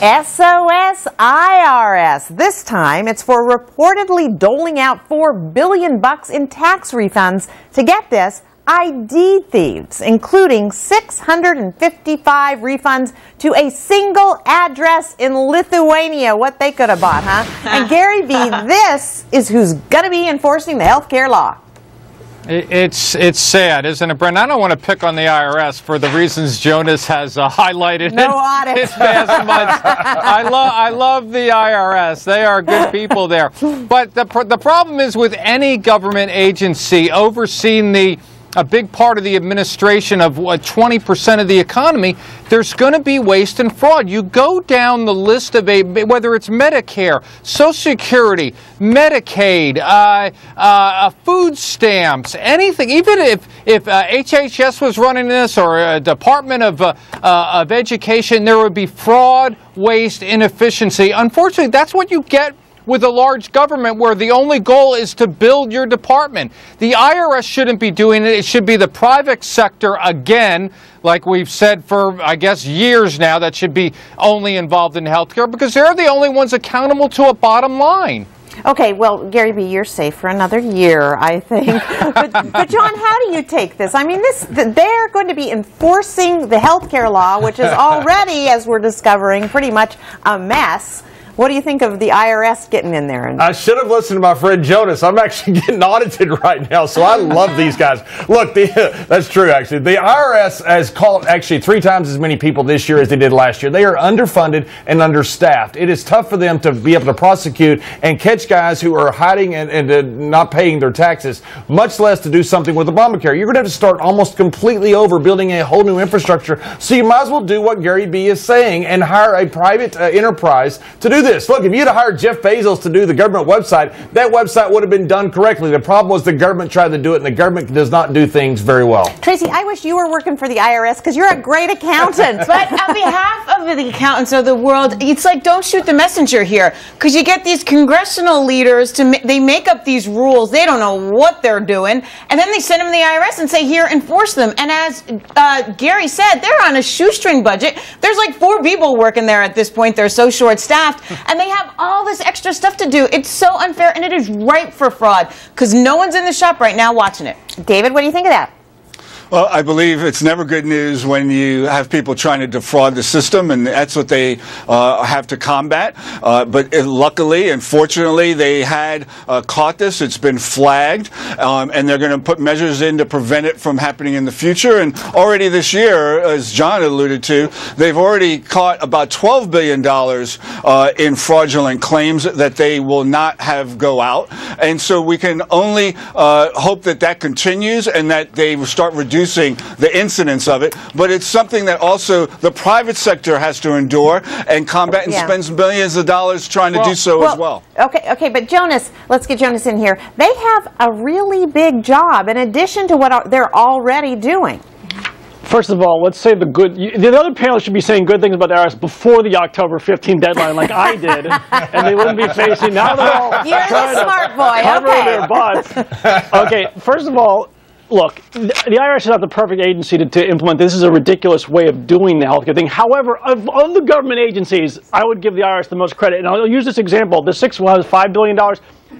SOS IRS. This time it's for reportedly doling out $4 billion in tax refunds to, get this, ID thieves, including 655 refunds to a single address in Lithuania. What they could have bought, huh? And Gary B., this is who's going to be enforcing the health care law. It's sad, isn't it, Brent? I don't want to pick on the IRS for the reasons Jonas has highlighted. No audit. His past months. I love the IRS. They are good people there. But the problem is with any government agency overseeing a big part of the administration of 20% of the economy, there's going to be waste and fraud. You go down the list of whether it's Medicare, Social Security, Medicaid, food stamps, anything. Even if HHS was running this or a Department of Education, there would be fraud, waste, inefficiency. Unfortunately, that's what you get with a large government where the only goal is to build your department. The IRS shouldn't be doing it. It should be the private sector again, like we've said for, I guess, years now, that should be only involved in healthcare because they're the only ones accountable to a bottom line. Okay, well, Gary B., you're safe for another year, I think. But John, how do you take this? I mean, they're going to be enforcing the health care law, which is already, as we're discovering, pretty much a mess. What do you think of the IRS getting in there? I should have listened to my friend Jonas. I'm actually getting audited right now, so I love these guys. Look, that's true, actually. The IRS has called actually 3 times as many people this year as they did last year. They are underfunded and understaffed. It is tough for them to be able to prosecute and catch guys who are hiding and not paying their taxes, much less to do something with Obamacare. You're going to have to start almost completely over building a whole new infrastructure, so you might as well do what Gary B. is saying and hire a private enterprise to do this. Look, if you'd have hired Jeff Bezos to do the government website, that website would have been done correctly. The problem was the government tried to do it, and the government does not do things very well. Tracy, I wish you were working for the IRS because you're a great accountant. But on behalf of the accountants of the world, it's like, don't shoot the messenger here, because you get these congressional leaders they make up these rules. They don't know what they're doing, and then they send them to the IRS and say, here, enforce them. And as Gary said, they're on a shoestring budget. There's like 4 people working there at this point. They're so short-staffed. And they have all this extra stuff to do. It's so unfair, and it is ripe for fraud because no one's in the shop right now watching it. David, what do you think of that? Well, I believe it's never good news when you have people trying to defraud the system, and that's what they have to combat. But luckily and fortunately, they had caught this. It's been flagged, and they're going to put measures in to prevent it from happening in the future. And already this year, as John alluded to, they've already caught about $12 billion in fraudulent claims that they will not have go out. And so we can only hope that that continues and that they start reducing the incidence of it, but it's something that also the private sector has to endure and combat and spends billions of dollars trying to do so as well. Okay, but Jonas, let's get Jonas in here. They have a really big job in addition to what they're already doing. First of all, let's say the other panel should be saying good things about the IRS before the October 15th deadline, like I did, and they wouldn't be facing, now they're all You're the smart boy, cover their butts. Okay, first of all, look, the IRS is not the perfect agency to implement. This is a ridiculous way of doing the healthcare thing. However, of the government agencies, I would give the IRS the most credit. And I'll use this example. The $5 billion.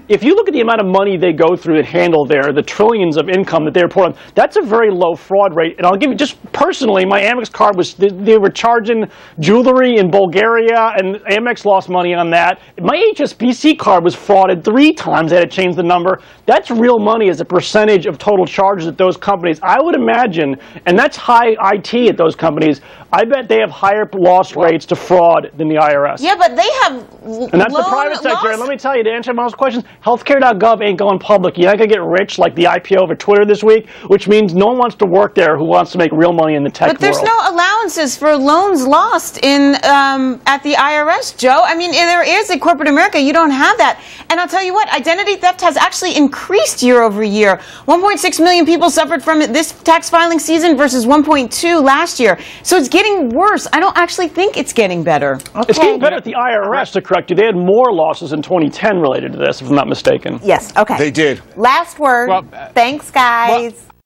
If you look at the amount of money they go through and handle there, the trillions of income that they report on, that's a very low fraud rate. And I'll give you, just personally, my Amex card was, they were charging jewelry in Bulgaria, and Amex lost money on that. My HSBC card was frauded 3 times. They had to change the number. That's real money as a percentage of total charges at those companies. I would imagine, and that's high IT at those companies, I bet they have higher loss rates to fraud than the IRS. Yeah, but they have and that's the private sector. And let me tell you, to answer most questions, healthcare.gov ain't going public. You're not going to get rich like the IPO over Twitter this week, which means no one wants to work there who wants to make real money in the tech world. But there's no allowances for loans lost in at the IRS, Joe. I mean, there is in corporate America. You don't have that. And I'll tell you what, identity theft has actually increased year over year. 1.6 million people suffered from it this tax filing season versus 1.2 last year. So it's getting worse. I don't actually think it's getting better. Okay. It's getting better at the IRS, to correct you. They had more losses in 2010 related to this, if I'm not mistaken. Yes, okay. They did. Last word. Well, thanks, guys.